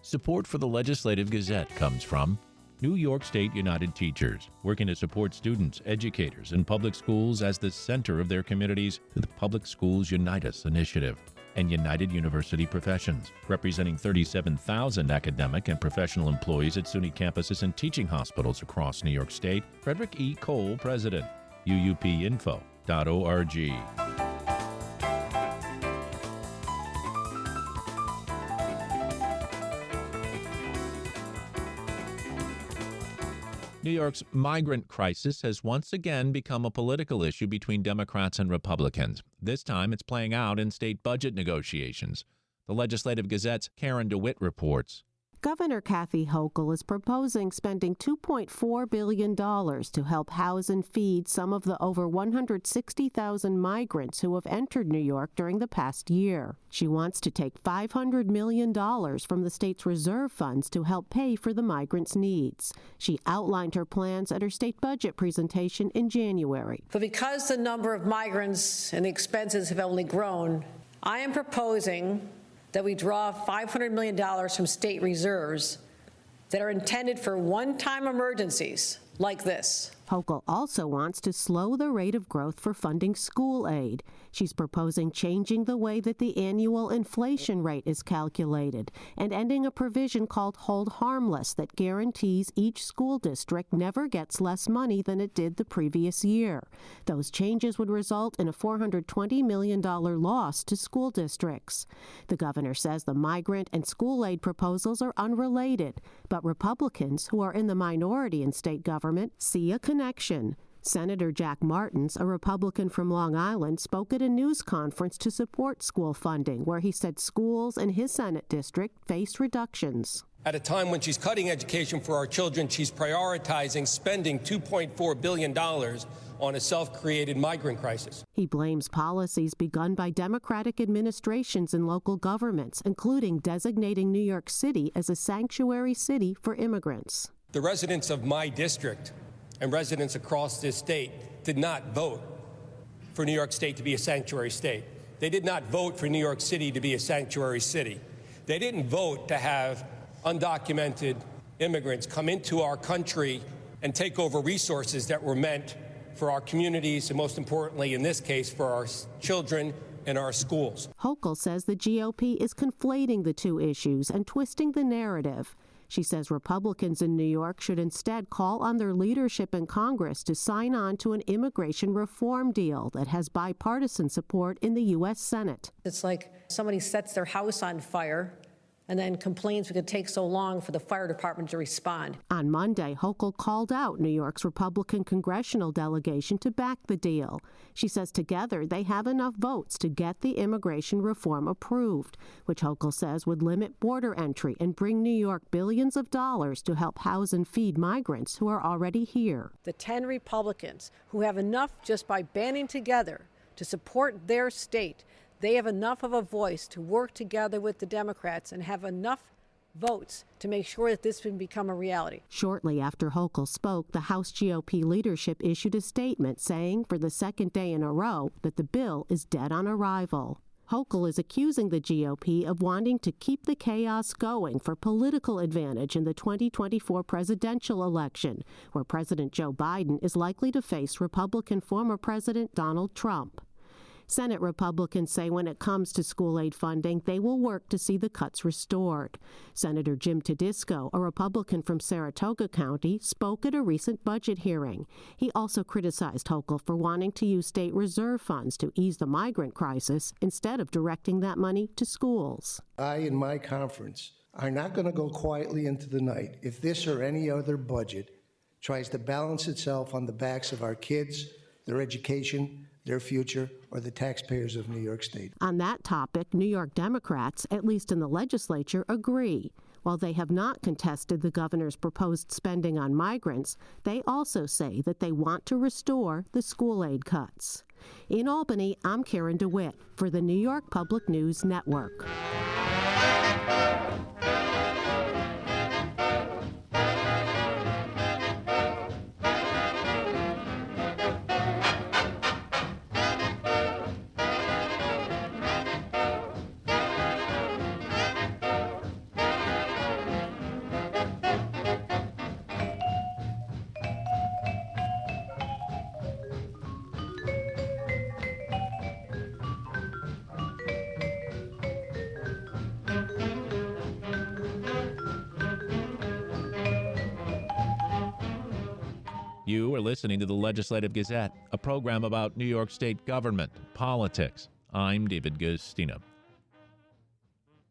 Support for the Legislative Gazette comes from New York State United Teachers, working to support students, educators, and public schools as the center of their communities through the Public Schools Unite Us initiative, and United University Professions, representing 37,000 academic and professional employees at SUNY campuses and teaching hospitals across New York State. Frederick E. Cole, President, uupinfo.org. New York's migrant crisis has once again become a political issue between Democrats and Republicans. This time it's playing out in state budget negotiations. The Legislative Gazette's Karen DeWitt reports. Governor Kathy Hochul is proposing spending $2.4 billion to help house and feed some of the over 160,000 migrants who have entered New York during the past year. She wants to take $500 million from the state's reserve funds to help pay for the migrants' needs. She outlined her plans at her state budget presentation in January. But because the number of migrants and the expenses have only grown, I am proposing that we draw $500 million from state reserves that are intended for one-time emergencies like this. Hochul also wants to slow the rate of growth for funding school aid. She's proposing changing the way that the annual inflation rate is calculated and ending a provision called Hold Harmless that guarantees each school district never gets less money than it did the previous year. Those changes would result in a $420 million loss to school districts. The governor says the migrant and school aid proposals are unrelated, but Republicans, who are in the minority in state government, see a connection. Senator Jack Martins, a Republican from Long Island, spoke at a news conference to support school funding, where he said schools in his Senate district face reductions. At a time when she's cutting education for our children, she's prioritizing spending $2.4 billion on a self-created migrant crisis. He blames policies begun by Democratic administrations in local governments, including designating New York City as a sanctuary city for immigrants. The residents of my district and residents across this state did not vote for New York State to be a sanctuary state. They did not vote for New York City to be a sanctuary city. They didn't vote to have undocumented immigrants come into our country and take over resources that were meant for our communities and, most importantly, in this case, for our children and our schools. Hochul says the GOP is conflating the two issues and twisting the narrative. She says Republicans in New York should instead call on their leadership in Congress to sign on to an immigration reform deal that has bipartisan support in the U.S. Senate. It's like somebody sets their house on fire and then complains it could take so long for the fire department to respond. On Monday, Hochul called out New York's Republican congressional delegation to back the deal. She says together they have enough votes to get the immigration reform approved, which Hochul says would limit border entry and bring New York billions of dollars to help house and feed migrants who are already here. The 10 Republicans who have enough just by banding together to support their state, they have enough of a voice to work together with the Democrats and have enough votes to make sure that this can become a reality. Shortly after Hochul spoke, the House GOP leadership issued a statement saying for the second day in a row that the bill is dead on arrival. Hochul is accusing the GOP of wanting to keep the chaos going for political advantage in the 2024 presidential election, where President Joe Biden is likely to face Republican former President Donald Trump. Senate Republicans say when it comes to school aid funding, they will work to see the cuts restored. Senator Jim Tedisco, a Republican from Saratoga County, spoke at a recent budget hearing. He also criticized Hochul for wanting to use state reserve funds to ease the migrant crisis instead of directing that money to schools. I and my conference are not going to go quietly into the night if this or any other budget tries to balance itself on the backs of our kids, their education, their future, or the taxpayers of New York State. On that topic, New York Democrats, at least in the legislature, agree. While they have not contested the governor's proposed spending on migrants, they also say that they want to restore the school aid cuts. In Albany, I'm Karen DeWitt for the New York Public News Network. You are listening to the Legislative Gazette, a program about New York State government, politics. I'm David Gustina.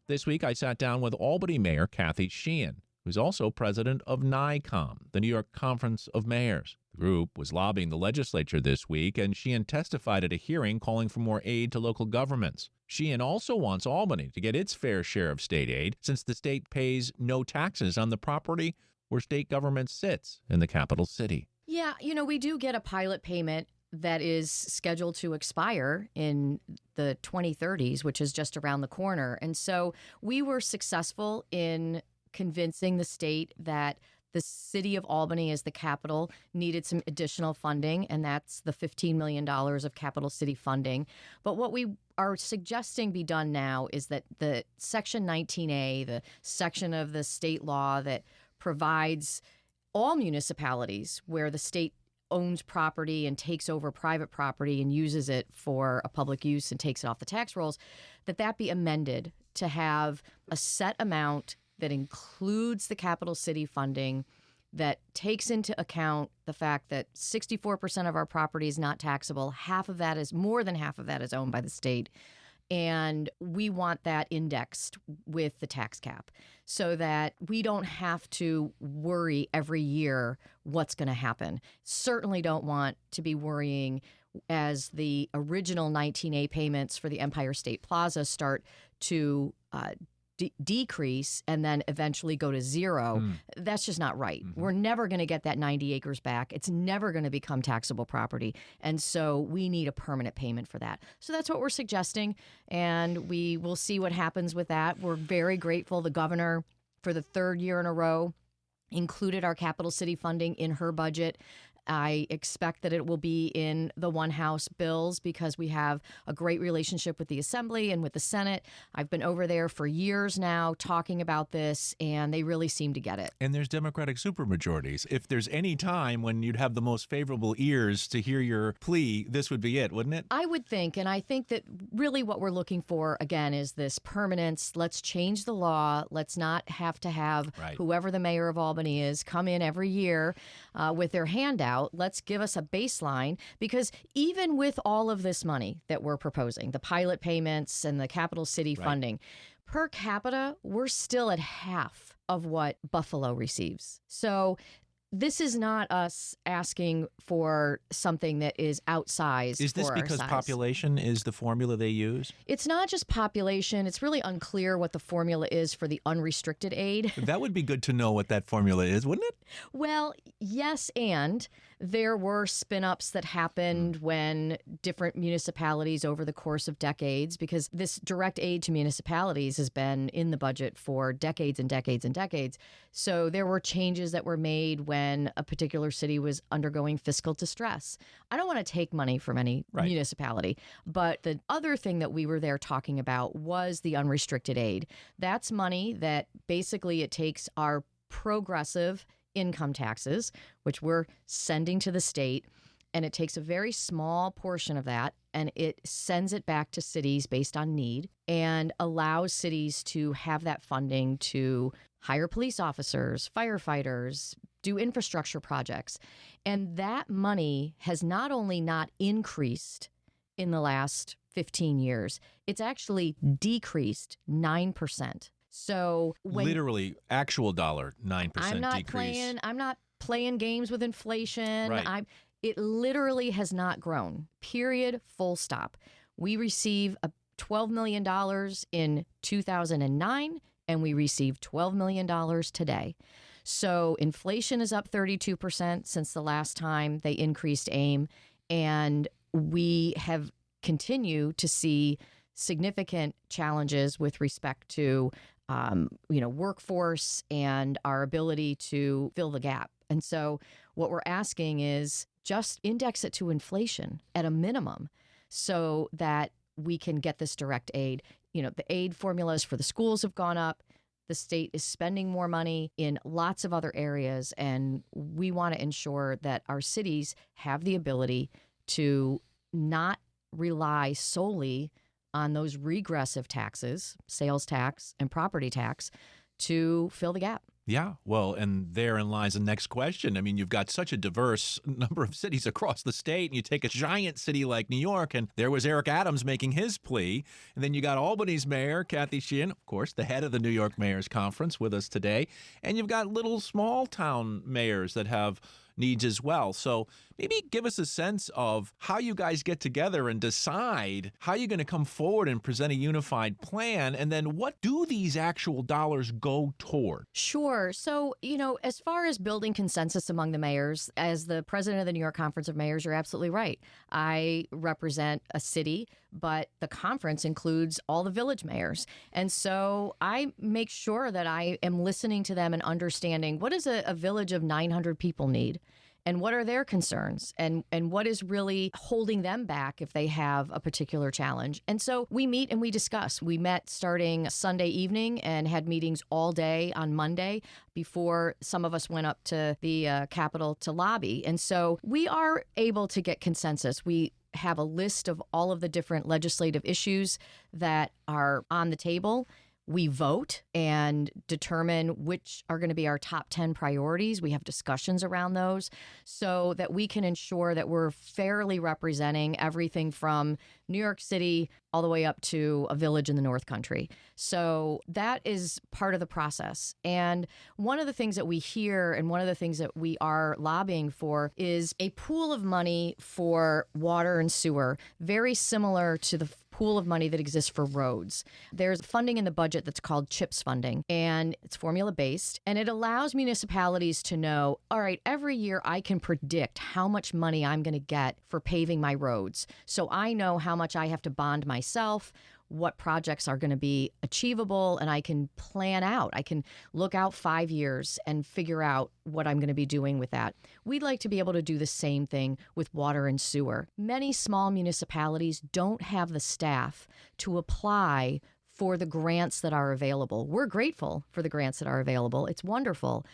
This week, I sat down with Albany Mayor Kathy Sheehan, who's also president of NYCOM, the New York Conference of Mayors. The group was lobbying the legislature this week, and Sheehan testified at a hearing calling for more aid to local governments. Sheehan also wants Albany to get its fair share of state aid, since the state pays no taxes on the property where state government sits in the capital city. Yeah, we do get a pilot payment that is scheduled to expire in the 2030s, which is just around the corner. And so we were successful in convincing the state that the city of Albany as the capital needed some additional funding, and that's the $15 million of capital city funding. But what we are suggesting be done now is that the Section 19A, the section of the state law that provides all municipalities where the state owns property and takes over private property and uses it for a public use and takes it off the tax rolls, that be amended to have a set amount that includes the capital city funding, that takes into account the fact that 64% of our property is not taxable. More than half of that is owned by the state. And we want that indexed with the tax cap so that we don't have to worry every year what's going to happen. Certainly don't want to be worrying as the original 19A payments for the Empire State Plaza start to decrease and then eventually go to zero. That's just not right. We're never going to get that 90 acres back. It's never going to become taxable property. And so we need a permanent payment for that. So that's what we're suggesting. And we will see what happens with that. We're very grateful. The governor, for the third year in a row, included our capital city funding in her budget. I expect that it will be in the one House bills because we have a great relationship with the Assembly and with the Senate. I've been over there for years now talking about this, and they really seem to get it. And there's Democratic supermajorities. If there's any time when you'd have the most favorable ears to hear your plea, this would be it, wouldn't it? I would think, and I think that really what we're looking for, again, is this permanence. Let's change the law. Let's not have to have whoever the mayor of Albany is come in every year with their hand out. Let's give us a baseline, because even with all of this money that we're proposing, the pilot payments and the capital city funding, per capita, we're still at half of what Buffalo receives. So this is not us asking for something that is outsized. Is this because population is the formula they use? It's not just population. It's really unclear what the formula is for the unrestricted aid. That would be good to know what that formula is, wouldn't it? Well, yes, and there were spin-ups that happened when different municipalities over the course of decades, because this direct aid to municipalities has been in the budget for decades and decades and decades. So there were changes that were made when a particular city was undergoing fiscal distress. I don't want to take money from any municipality, but the other thing that we were there talking about was the unrestricted aid. That's money that basically it takes our progressive income taxes, which we're sending to the state, and it takes a very small portion of that and it sends it back to cities based on need and allows cities to have that funding to hire police officers, firefighters, do infrastructure projects. And that money has not only not increased in the last 15 years, it's actually decreased 9%. So literally actual dollar 9% decrease. I'm not playing games with inflation. It literally has not grown. Period. Full stop. We receive $12 million in 2009, and we receive $12 million today. So inflation is up 32% since the last time they increased AIM, and we have continued to see significant challenges with respect to workforce and our ability to fill the gap. And so what we're asking is just index it to inflation at a minimum so that we can get this direct aid. The aid formulas for the schools have gone up. The state is spending more money in lots of other areas, and we want to ensure that our cities have the ability to not rely solely on those regressive taxes, sales tax and property tax, to fill the gap. Yeah, well, and therein lies the next question. I mean, you've got such a diverse number of cities across the state, and you take a giant city like New York, and there was Eric Adams making his plea. And then you got Albany's mayor, Kathy Sheehan, of course, the head of the New York Mayor's Conference with us today. And you've got little small town mayors that have needs as well. So maybe give us a sense of how you guys get together and decide how you're going to come forward and present a unified plan, and then what do these actual dollars go toward? Sure. So, as far as building consensus among the mayors, as the president of the New York Conference of Mayors, you're absolutely right. I represent a city, but the conference includes all the village mayors. And so I make sure that I am listening to them and understanding what does a village of 900 people need? And what are their concerns, and what is really holding them back if they have a particular challenge? And so we meet and we discuss. We met starting Sunday evening and had meetings all day on Monday before some of us went up to the Capitol to lobby. And so we are able to get consensus. We have a list of all of the different legislative issues that are on the table. We vote and determine which are going to be our top 10 priorities. We have discussions around those so that we can ensure that we're fairly representing everything from New York City all the way up to a village in the North Country. So that is part of the process. And one of the things that we hear and one of the things that we are lobbying for is a pool of money for water and sewer, very similar to the pool of money that exists for roads. There's funding in the budget that's called CHIPS funding, and it's formula-based, and it allows municipalities to know, all right, every year I can predict how much money I'm going to get for paving my roads. So I know how much I have to bond myself, what projects are going to be achievable, and I can plan out. I can look out 5 years and figure out what I'm going to be doing with that. We'd like to be able to do the same thing with water and sewer. Many small municipalities don't have the staff to apply for the grants that are available. We're grateful for the grants that are available. It's wonderful,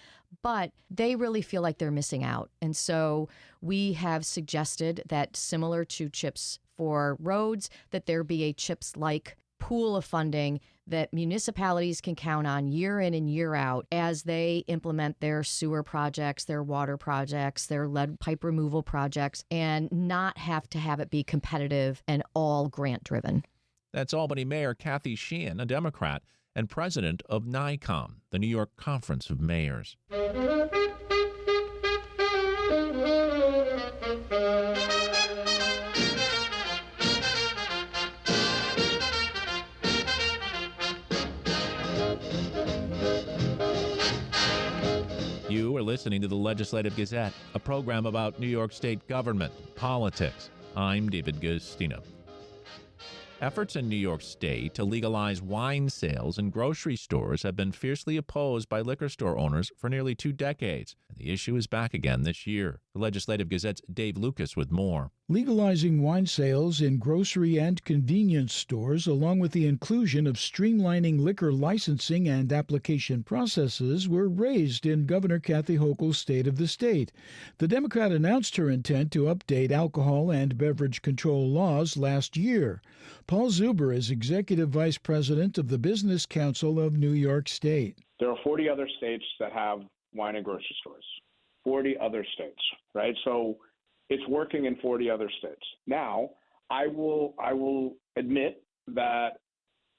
but they really feel like they're missing out. And so we have suggested that, similar to CHIPS for roads, that there be a CHIPS-like pool of funding that municipalities can count on year in and year out as they implement their sewer projects, their water projects, their lead pipe removal projects, and not have to have it be competitive and all grant-driven. That's Albany Mayor Kathy Sheehan, a Democrat and president of NYCOM, the New York Conference of Mayors. You are listening to the Legislative Gazette, a program about New York State government, politics. I'm David Gustino. Efforts in New York State to legalize wine sales in grocery stores have been fiercely opposed by liquor store owners for nearly 2 decades, and the issue is back again this year. The Legislative Gazette's Dave Lucas with more. Legalizing wine sales in grocery and convenience stores, along with the inclusion of streamlining liquor licensing and application processes, were raised in Governor Kathy Hochul's State of the State. The Democrat announced her intent to update alcohol and beverage control laws last year. Paul Zuber is Executive Vice President of the Business Council of New York State. There are 40 other states that have wine and grocery stores. 40 other states, right? So it's working in 40 other states. Now, I will admit that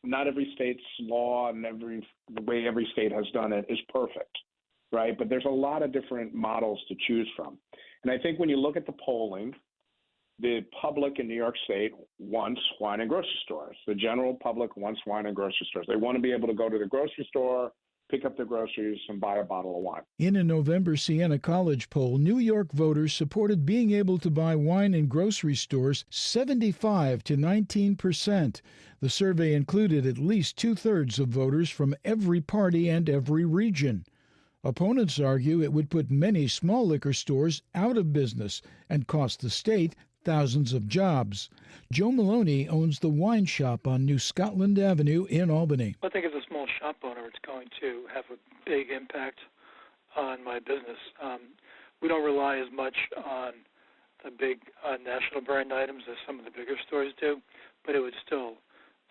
not every state's law and the way every state has done it is perfect, right? But there's a lot of different models to choose from. And I think when you look at the polling, the public in New York State wants wine and grocery stores. The general public wants wine and grocery stores. They want to be able to go to the grocery store, pick up their groceries, and buy a bottle of wine. In a November Siena College poll, New York voters supported being able to buy wine in grocery stores 75 to 19%. The survey included at least 2/3 of voters from every party and every region. Opponents argue it would put many small liquor stores out of business and cost the state thousands of jobs. Joe Maloney owns the wine shop on New Scotland Avenue in Albany. I think as a small shop owner, it's going to have a big impact on my business. We don't rely as much on the big national brand items as some of the bigger stores do, but it would still,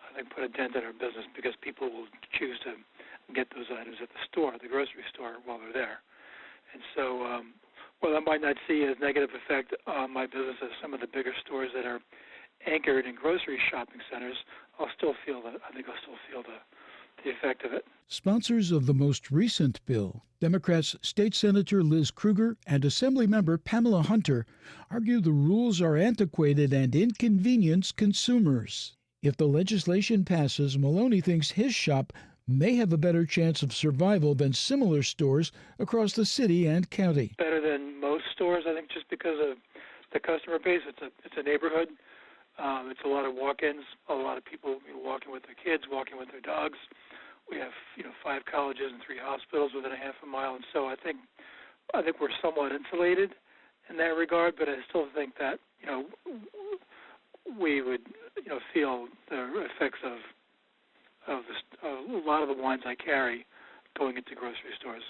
I think, put a dent in our business because people will choose to get those items at the store, the grocery store, while they're there. And so, while I might not see a negative effect on my business as some of the bigger stores that are anchored in grocery shopping centers, I think I'll still feel the effect of it. Sponsors of the most recent bill, Democrats State Senator Liz Krueger and Assemblymember Pamela Hunter, argue the rules are antiquated and inconvenience consumers. If the legislation passes, Maloney thinks his shop may have a better chance of survival than similar stores across the city and county. Better than most stores, I think, just because of the customer base. It's a neighborhood. It's a lot of walk-ins, a lot of people walking with their kids, walking with their dogs. We have 5 colleges and 3 hospitals within a half a mile, and so I think we're somewhat insulated in that regard. But I still think that we would feel the effects of a lot of the wines I carry going into grocery stores.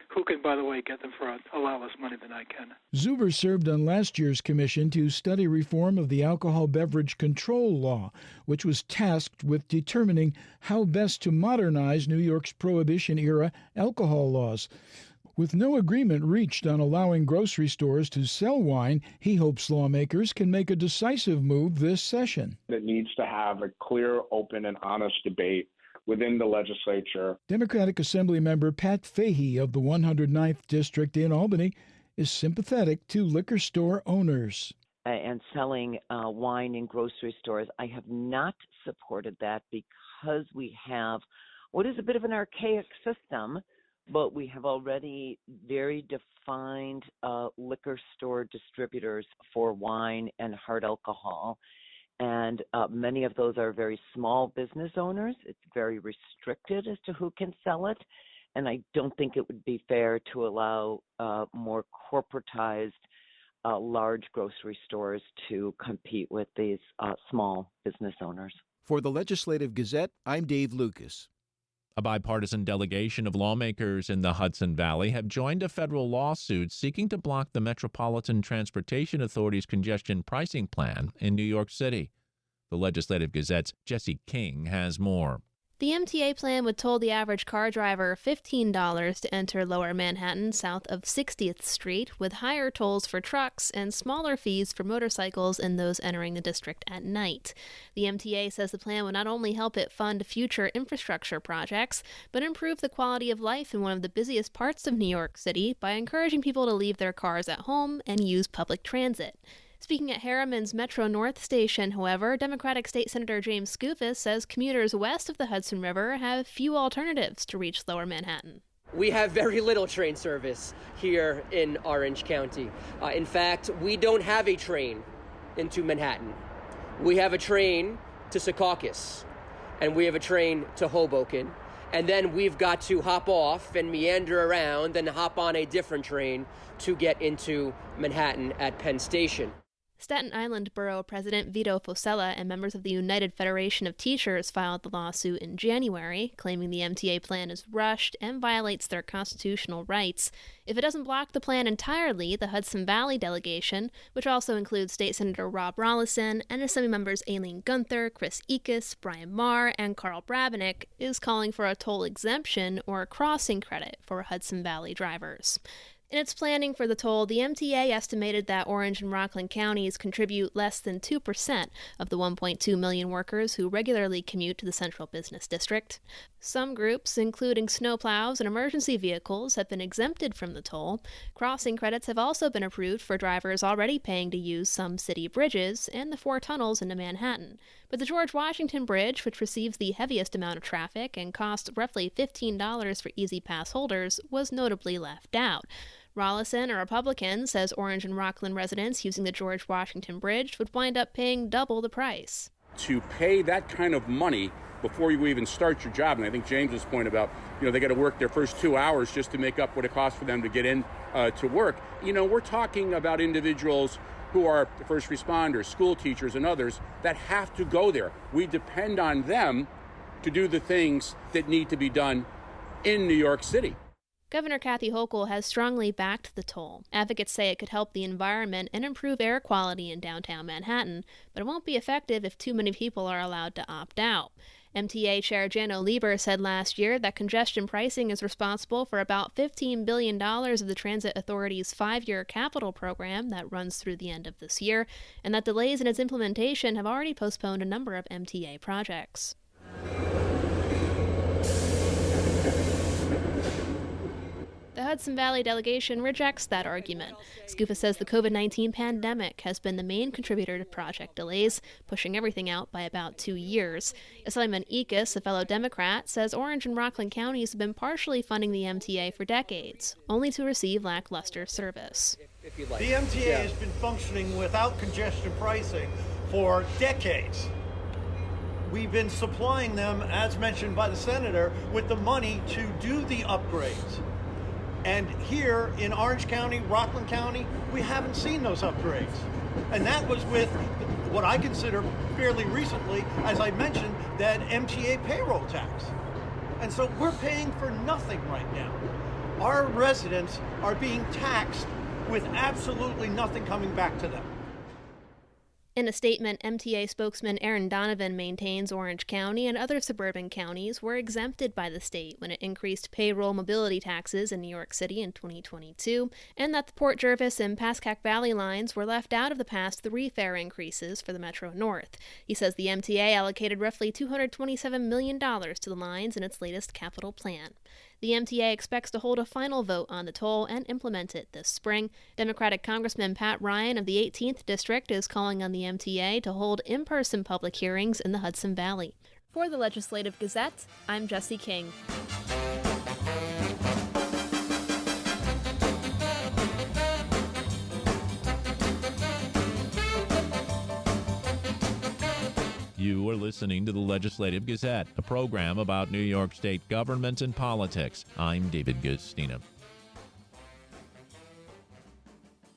Who can, by the way, get them for a lot less money than I can. Zuber served on last year's commission to study reform of the alcohol beverage control law, which was tasked with determining how best to modernize New York's Prohibition-era alcohol laws. With no agreement reached on allowing grocery stores to sell wine, he hopes lawmakers can make a decisive move this session. It needs to have a clear, open, and honest debate within the legislature. Democratic Assemblymember Pat Fahey of the 109th District in Albany is sympathetic to liquor store owners. And selling wine in grocery stores. I have not supported that because we have what is a bit of an archaic system, but we have already very defined liquor store distributors for wine and hard alcohol. And many of those are very small business owners. It's very restricted as to who can sell it. And I don't think it would be fair to allow more corporatized large grocery stores to compete with these small business owners. For the Legislative Gazette, I'm Dave Lucas. A bipartisan delegation of lawmakers in the Hudson Valley have joined a federal lawsuit seeking to block the Metropolitan Transportation Authority's congestion pricing plan in New York City. The Legislative Gazette's Jesse King has more. The MTA plan would toll the average car driver $15 to enter Lower Manhattan south of 60th Street, with higher tolls for trucks and smaller fees for motorcycles and those entering the district at night. The MTA says the plan would not only help it fund future infrastructure projects, but improve the quality of life in one of the busiest parts of New York City by encouraging people to leave their cars at home and use public transit. Speaking at Harriman's Metro North station, however, Democratic State Senator James Skoufis says commuters west of the Hudson River have few alternatives to reach Lower Manhattan. We have very little train service here in Orange County. In fact, we don't have a train into Manhattan. We have a train to Secaucus, and we have a train to Hoboken, and then we've got to hop off and meander around and hop on a different train to get into Manhattan at Penn Station. Staten Island Borough President Vito Fossella and members of the United Federation of Teachers filed the lawsuit in January, claiming the MTA plan is rushed and violates their constitutional rights. If it doesn't block the plan entirely, the Hudson Valley delegation, which also includes State Senator Rob Rollison and Assembly members Aileen Gunther, Chris Ekus, Brian Marr, and Carl Brabenick, is calling for a toll exemption or a crossing credit for Hudson Valley drivers. In its planning for the toll, the MTA estimated that Orange and Rockland counties contribute less than 2% of the 1.2 million workers who regularly commute to the Central Business District. Some groups, including snowplows and emergency vehicles, have been exempted from the toll. Crossing credits have also been approved for drivers already paying to use some city bridges and the 4 tunnels into Manhattan. But the George Washington Bridge, which receives the heaviest amount of traffic and costs roughly $15 for Easy Pass holders, was notably left out. Rollison, a Republican, says Orange and Rockland residents using the George Washington Bridge would wind up paying double the price. To pay that kind of money before you even start your job, and I think James's point about, they got to work their first 2 hours just to make up what it costs for them to get in to work. We're talking about individuals who are first responders, school teachers, and others that have to go there. We depend on them to do the things that need to be done in New York City. Governor Kathy Hochul has strongly backed the toll. Advocates say it could help the environment and improve air quality in downtown Manhattan, but it won't be effective if too many people are allowed to opt out. MTA Chair Jano Lieber said last year that congestion pricing is responsible for about $15 billion of the Transit Authority's 5-year capital program that runs through the end of this year, and that delays in its implementation have already postponed a number of MTA projects. The Hudson Valley delegation rejects that argument. SCUFA says the COVID-19 pandemic has been the main contributor to project delays, pushing everything out by about 2 years. Simon Ekus, a fellow Democrat, says Orange and Rockland counties have been partially funding the MTA for decades, only to receive lackluster service. The MTA has been functioning without congestion pricing for decades. We've been supplying them, as mentioned by the senator, with the money to do the upgrades. And here in Orange County, Rockland County, we haven't seen those upgrades. And that was with what I consider fairly recently, as I mentioned, that MTA payroll tax. And so we're paying for nothing right now. Our residents are being taxed with absolutely nothing coming back to them. In a statement, MTA spokesman Aaron Donovan maintains Orange County and other suburban counties were exempted by the state when it increased payroll mobility taxes in New York City in 2022, and that the Port Jervis and Pascack Valley lines were left out of the past 3 fare increases for the Metro North. He says the MTA allocated roughly $227 million to the lines in its latest capital plan. The MTA expects to hold a final vote on the toll and implement it this spring. Democratic Congressman Pat Ryan of the 18th District is calling on the MTA to hold in-person public hearings in the Hudson Valley. For the Legislative Gazette, I'm Jesse King. You are listening to the Legislative Gazette, a program about New York State government and politics. I'm David Gustina.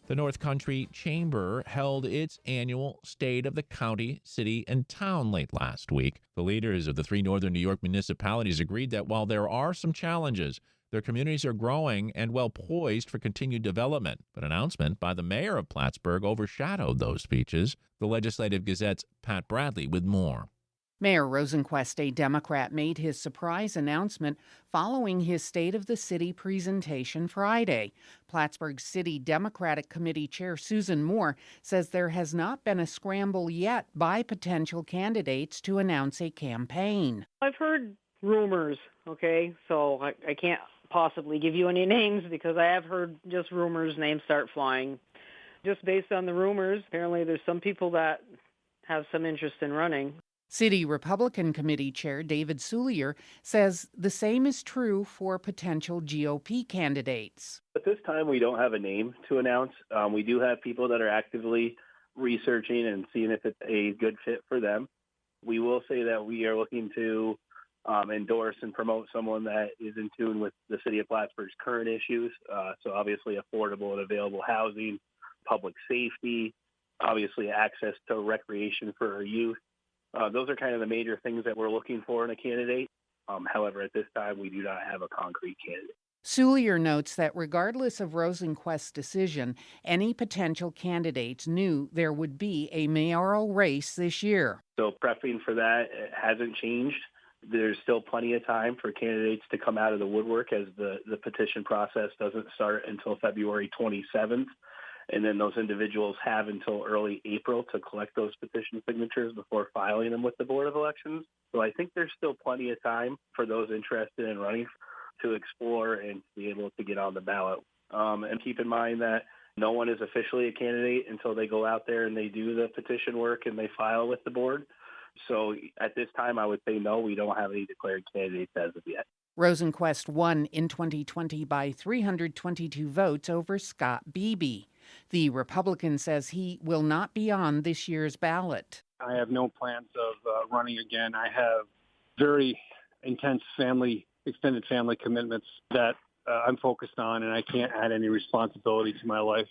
The North Country Chamber held its annual State of the County, City, and Town late last week. The leaders of the 3 northern New York municipalities agreed that while there are some challenges, their communities are growing and well poised for continued development. But an announcement by the mayor of Plattsburgh overshadowed those speeches. The Legislative Gazette's Pat Bradley with more. Mayor Rosenquist, a Democrat, made his surprise announcement following his State of the City presentation Friday. Plattsburgh City Democratic Committee Chair Susan Moore says there has not been a scramble yet by potential candidates to announce a campaign. I've heard rumors, okay, so I can't possibly give you any names because I have heard just rumors, names start flying. Just based on the rumors, apparently there's some people that have some interest in running. City Republican Committee Chair David Soulier says the same is true for potential GOP candidates. At this time, we don't have a name to announce. We do have people that are actively researching and seeing if it's a good fit for them. We will say that we are looking to endorse and promote someone that is in tune with the city of Plattsburgh's current issues. So obviously affordable and available housing, public safety, obviously access to recreation for our youth. Those are kind of the major things that we're looking for in a candidate. However, at this time, we do not have a concrete candidate. Soulier notes that regardless of Rosenquist's decision, any potential candidates knew there would be a mayoral race this year. So prepping for that hasn't changed. There's still plenty of time for candidates to come out of the woodwork as the petition process doesn't start until February 27th. And then those individuals have until early April to collect those petition signatures before filing them with the Board of Elections. So I think there's still plenty of time for those interested in running to explore and to be able to get on the ballot. And keep in mind that no one is officially a candidate until they go out there and they do the petition work and they file with the board. So at this time, I would say no, we don't have any declared candidates as of yet. Rosenquist won in 2020 by 322 votes over Scott Beebe. The Republican says he will not be on this year's ballot. I have no plans of running again. I have very intense extended family commitments that I'm focused on, and I can't add any responsibility to my life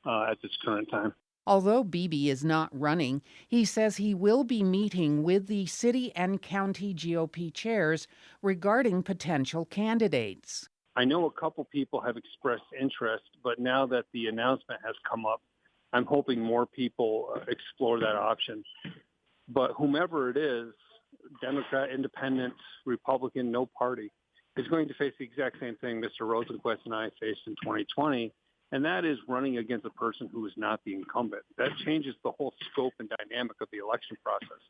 at this current time. Although Beebe is not running, he says he will be meeting with the city and county GOP chairs regarding potential candidates. I know a couple people have expressed interest, but now that the announcement has come up, I'm hoping more people explore that option. But whomever it is, Democrat, Independent, Republican, no party, is going to face the exact same thing Mr. Rosenquist and I faced in 2020, and that is running against a person who is not the incumbent. That changes the whole scope and dynamic of the election process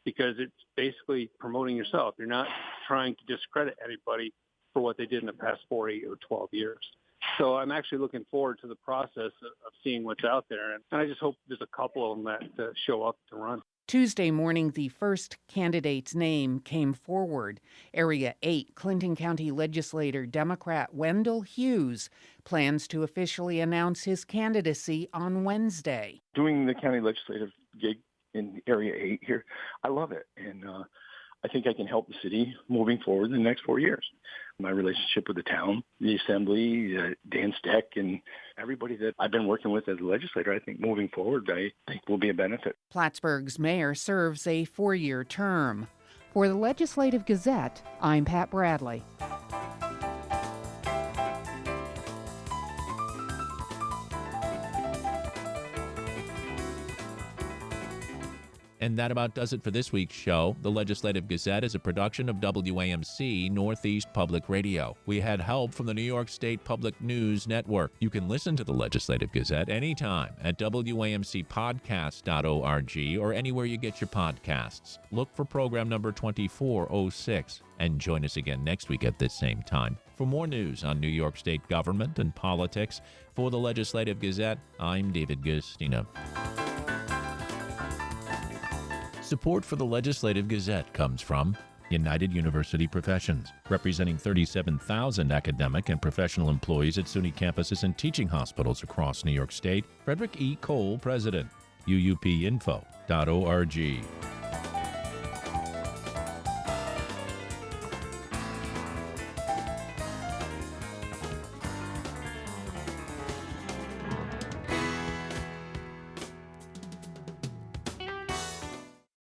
because it's basically promoting yourself. You're not trying to discredit anybody for what they did in the past 4, 8, or 12 years. So I'm actually looking forward to the process of seeing what's out there, and I just hope there's a couple of them that show up to run. Tuesday morning, the first candidate's name came forward. Area 8 Clinton County legislator Democrat Wendell Hughes plans to officially announce his candidacy on Wednesday. Doing the county legislative gig in Area 8 here, I love it, and I think I can help the city moving forward in the next 4 years. My relationship with the town, the assembly, Dan Steck, and everybody that I've been working with as a legislator, I think moving forward, I think will be a benefit. Plattsburgh's mayor serves a 4-year term. For the Legislative Gazette, I'm Pat Bradley. And that about does it for this week's show. The Legislative Gazette is a production of WAMC Northeast Public Radio. We had help from the New York State Public News Network. You can listen to the Legislative Gazette anytime at WAMCpodcast.org or anywhere you get your podcasts. Look for program number 2406 and join us again next week at this same time. For more news on New York State government and politics, for the Legislative Gazette, I'm David Gustina. Support for the Legislative Gazette comes from United University Professions, representing 37,000 academic and professional employees at SUNY campuses and teaching hospitals across New York State. Frederick E. Cole, President. UUPinfo.org.